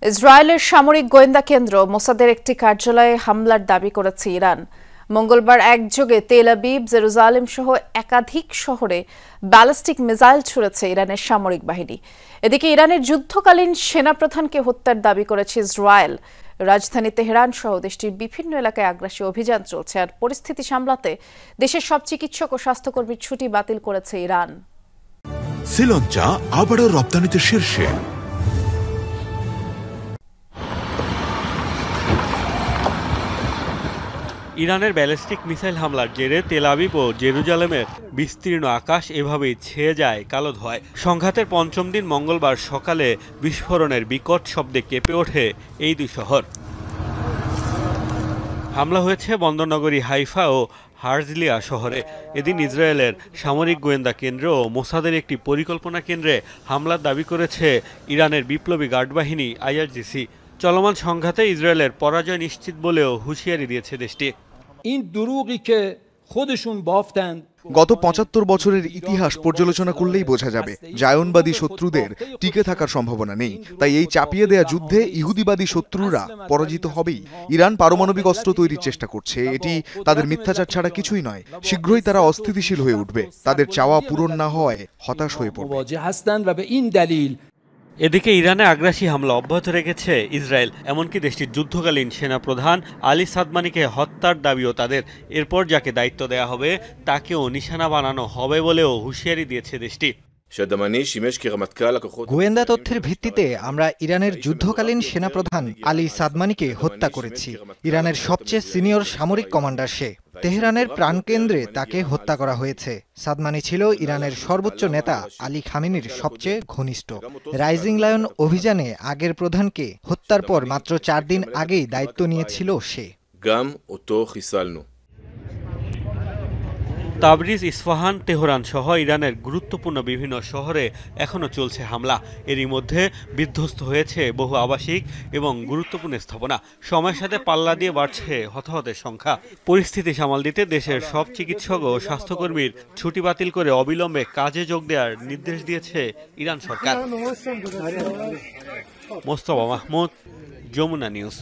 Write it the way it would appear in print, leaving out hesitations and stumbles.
ইসরায়েলের সামরিক গোয়েন্দা কেন্দ্র মোসাদের একটি কার্যালয়ে হামলার দাবি করেছে ইরান। মঙ্গলবার একযোগে তেল আবিব, জেরুজালেম সহ একাধিক শহরে ব্যালিস্টিক মিসাইল ছুড়েছে ইরানের সামরিক বাহিনী। এদিকে ইরানের যুদ্ধকালীন সেনাপ্রধানকে হত্যার দাবি করেছে ইসরায়েল। রাজধানী তেহরান সহ দেশটির বিভিন্ন এলাকায় আগ্রাসী অভিযান চলছে, আর পরিস্থিতি সামলাতে দেশের সব চিকিৎসক ও স্বাস্থ্যকর্মীর ছুটি বাতিল করেছে ইরান। শ্রীলঙ্কা আবারও রপ্তানিতে শীর্ষে। ইরানের ব্যালিস্টিক মিসাইল হামলার জেরে তেল আবিব ও জেরুজালেমের বিস্তীর্ণ আকাশ এভাবেই ছেয়ে যায় কালো ধোঁয়ায়। সংঘাতের পঞ্চম দিন মঙ্গলবার সকালে বিস্ফোরণের বিকট শব্দে কেঁপে ওঠে এই দুই শহর। হামলা হয়েছে বন্দরনগরী হাইফা ও হারজলিয়া শহরে। এদিন ইসরায়েলের সামরিক গোয়েন্দা কেন্দ্র ও মোসাদের একটি পরিকল্পনা কেন্দ্রে হামলার দাবি করেছে ইরানের বিপ্লবী গার্ড বাহিনী IRGC। চলমান সংঘাতে ইসরায়েলের পরাজয় নিশ্চিত বলেও হুঁশিয়ারি দিয়েছে দেশটি। গত ৭৫ বছরের ইতিহাস পর্যালোচনা করলেই বোঝা যাবে জায়নবাদী শত্রুদের টিকে থাকার সম্ভাবনা নেই। তাই এই চাপিয়ে দেয়া যুদ্ধে ইহুদিবাদী শত্রুরা পরাজিত হবেই। ইরান পারমাণবিক অস্ত্র তৈরির চেষ্টা করছে, এটি তাদের মিথ্যাচার ছাড়া কিছুই নয়। শীঘ্রই তারা অস্থিতিশীল হয়ে উঠবে, তাদের চাওয়া পূরণ না হওয়ায় হতাশ হয়ে পড়বে। এদিকে ইরানে আগ্রাসী হামলা অব্যাহত রেখেছে ইসরায়েল। এমনকি দেশটির যুদ্ধকালীন সেনাপ্রধান আলী সাদমানিকে হত্যার দাবিও তাদের। এরপর যাকে দায়িত্ব দেয়া হবে তাকেও নিশানা বানানো হবে বলেও হুঁশিয়ারি দিয়েছে দেশটি। গোয়েন্দা তথ্যের ভিত্তিতে আমরা ইরানের যুদ্ধকালীন সেনাপ্রধান আলী সাদমানিকে হত্যা করেছি। ইরানের সবচেয়ে সিনিয়র সামরিক কমান্ডার সে। তেহরানের প্রাণকেন্দ্রে তাকে হত্যা করা হয়েছে। সাদমানি ছিল ইরানের সর্বোচ্চ নেতা আলী খামেনির সবচেয়ে ঘনিষ্ঠ। রাইজিং লায়ন অভিযানে আগের প্রধানকে হত্যার পর মাত্র 4 দিন আগেই দায়িত্ব নিয়েছিল সে। তাবরিজ, ইস্পাহান, তেহরান সহ ইরানের গুরুত্বপূর্ণ বিভিন্ন শহরে এখনও চলছে হামলা। এরই মধ্যে বিধ্বস্ত হয়েছে বহু আবাসিক এবং গুরুত্বপূর্ণ স্থাপনা। সময়ের সাথে পাল্লা দিয়ে বাড়ছে হতাহতের সংখ্যা। পরিস্থিতি সামাল দিতে দেশের সব চিকিৎসক ও স্বাস্থ্যকর্মীর ছুটি বাতিল করে অবিলম্বে কাজে যোগ দেওয়ার নির্দেশ দিয়েছে ইরান সরকার। মোস্তফা মাহমুদ, যমুনা নিউজ।